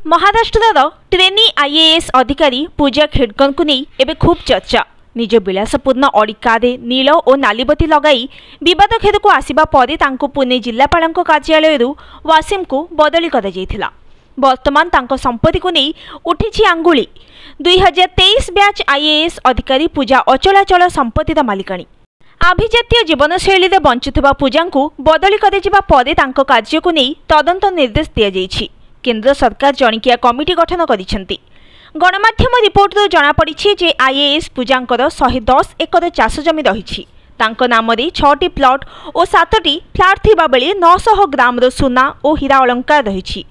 Maharashtra trainee IAS अधिकारी पूजा खेडकर को नहीं एवं खूब चर्चा। निज विलासपूर्ण अड़ी कारे नील और नालीबती लगाई विवाद घेर को आसवा पर पुणे जिलापाल कार्यालय वासिम को बदली कर वर्तमान संपत्ति को नहीं उठी आंगुली। 2023 बैच आईएएस अधिकारी पूजा अचलाचल संपत्तिर मालिकाणी। आभिजातीय जीवनशैली में बंचुवा पूजा को बदली कर कार्य को नहीं तदंत निर्देश दि जाइछि। केंद्र सरकार जणिकिया कमिटी गठन करिसेंती। गणमाध्यम रिपोर्ट जनापड़ी जे आईएएस पूजांकर 110 एकर चाष जमी रही नाम 6टी प्लॉट और 7टी फ्लैट थिबा बेले 900 ग्राम सुना और हीरा अलंकार रही।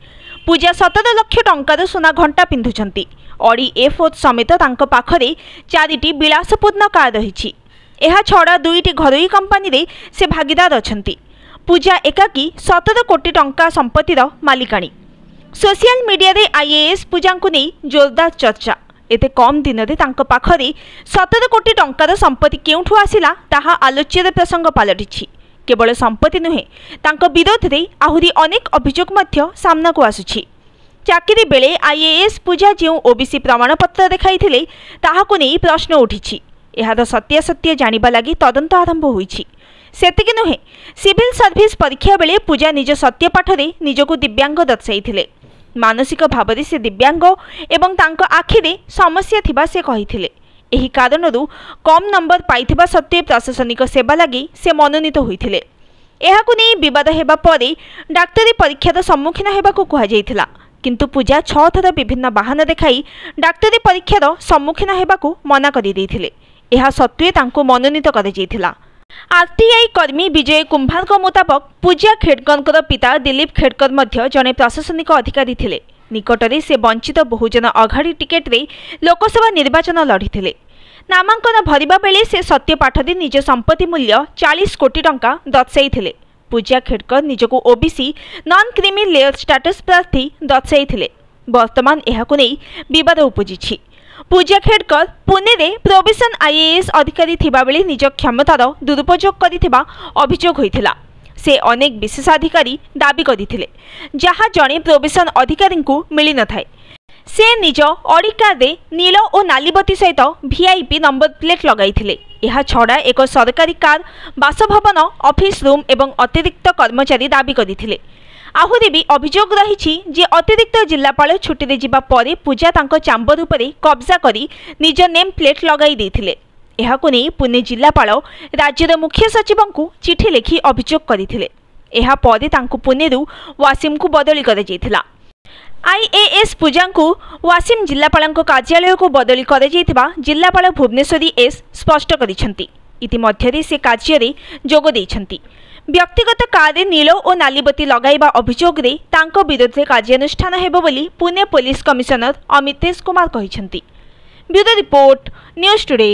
पूजा 17 लाख टंकार सुना घंटा पिंधुंट। अड़ी A4 समेत पाखरे 4टी विलासपूर्ण कार रही। यह छड़ा 2टी घरोई कंपानी से भागीदार अछंती। पूजा एकाकी 17 कोटी टंका संपत्तिर मालिकाणी। सोशल मीडिया रे आईएएस पूजा को नहीं जोरदार चर्चा। एते कम दिन में पाखरे 17 कोटी टंकार संपत्ति केउठु आसिला ताहा आलोच्य प्रसंग पलटि। केवल संपत्ति नुहे विरोध में आहुरी अनेक अभियोग मध्य सामना को आसुछि। चाकरी बेले आईएएस पूजा जो ओबीसी प्रमाणपत्र देखाइथिले ताहाको नहीं प्रश्न उठी। एहार सत्यासत्य जानिबा लागि तदंत आरंभ होईछि। सेतिक नुहे सिविल सर्विस परीक्षा बेले पूजा निज सत्यपाठरे निजको दिव्यांग दर्शाइथिले। मानसिक भाव से दिव्यांग एवं तांको आखिरे समस्या थिबा से कहिथिले। एही कारणरू कम नंबर पाइथिबा सत्वे प्रशासनिक सेवा लगी से मनोनीत होइथिले। एहाकु नै विवाद हेबा परे डाक्तरी परीक्षार सम्मुखीन हेबाकु कुहा जाइथिला। किंतु पूजा 6 थर विभिन्न बाहन देखाई डाक्तरी परीक्षार सम्मुखीन हेबाकु मना करि दैथिले। एहा सत्वे तांको मनोनीत करा जाइथिला। आरटीआई कर्मी विजय कुंभार मुताबक पूजा खेडकर पिता दिलीप खेडकर मध्य जड़े प्रशासनिक अधिकारी थिले। निकटरे से वंचित बहुजन अघाड़ी टिकेट रे लोकसभा निर्वाचन लड़ीथिले। नामांकन भरिबा बेले से सत्यपाठरे निज संपत्ति मूल्य 40 कोटी टंका दर्शाइथिले। पूजा खेडकर निजको OBC non creamy layer status प्रार्थी दर्शाइथिले। वर्तमान एहाको नै विवाद उपजिछि। पूजा खेडकर पुणे रे प्रोविजन आईएएस अधिकारी थिबा बेले निज क्षमतार दुरुपयोग करिथिबा अभियोग होइथिला। से अनेक विशेषाधिकारी दाबी करिथिले जहा जणे प्रोविजन अधिकारी को मिली न थाए। से निज अड़ी कार रे नील और नालीबती सहित वीआईपी नंबर प्लेट लगाइथिले। यह छड़ा एक सरकारी कार बासभवन ऑफिस रूम एवं अतिरिक्त कर्मचारी दाबी करिथिले। आहुरी भी अभियोग रही जे अतिरिक्त जिलापाल छुट्टी रे जिबा परे पूजा तांको चांबर उपरे कब्जा करी निज नेम प्लेट लगाई देथिले। एहाको नै पुणे जिलापाल राज्यर मुख्य सचिव को चिठी लिखि अभियोग करिथिले। एहा परे तांको पुणेरु वासिम को बदली कर जाइथिला। आईएएस पूजा को वासिम जिलापाल कार्यालय को बदली कर जाइथिबा जिलापाल भुवनेश्वरी एस स्पष्ट करिसेंती। इतिमध्यरे से कार्य रे जोग दैछंती। व्यक्तिगत कार नील और नालीबती लगाइबा अभियोग रे तांको विरोध कार्यानुष्ठान हेबो बोली पुणे पुलिस कमिशनर अमितेश कुमार कहिसेंती। Bureau report news today.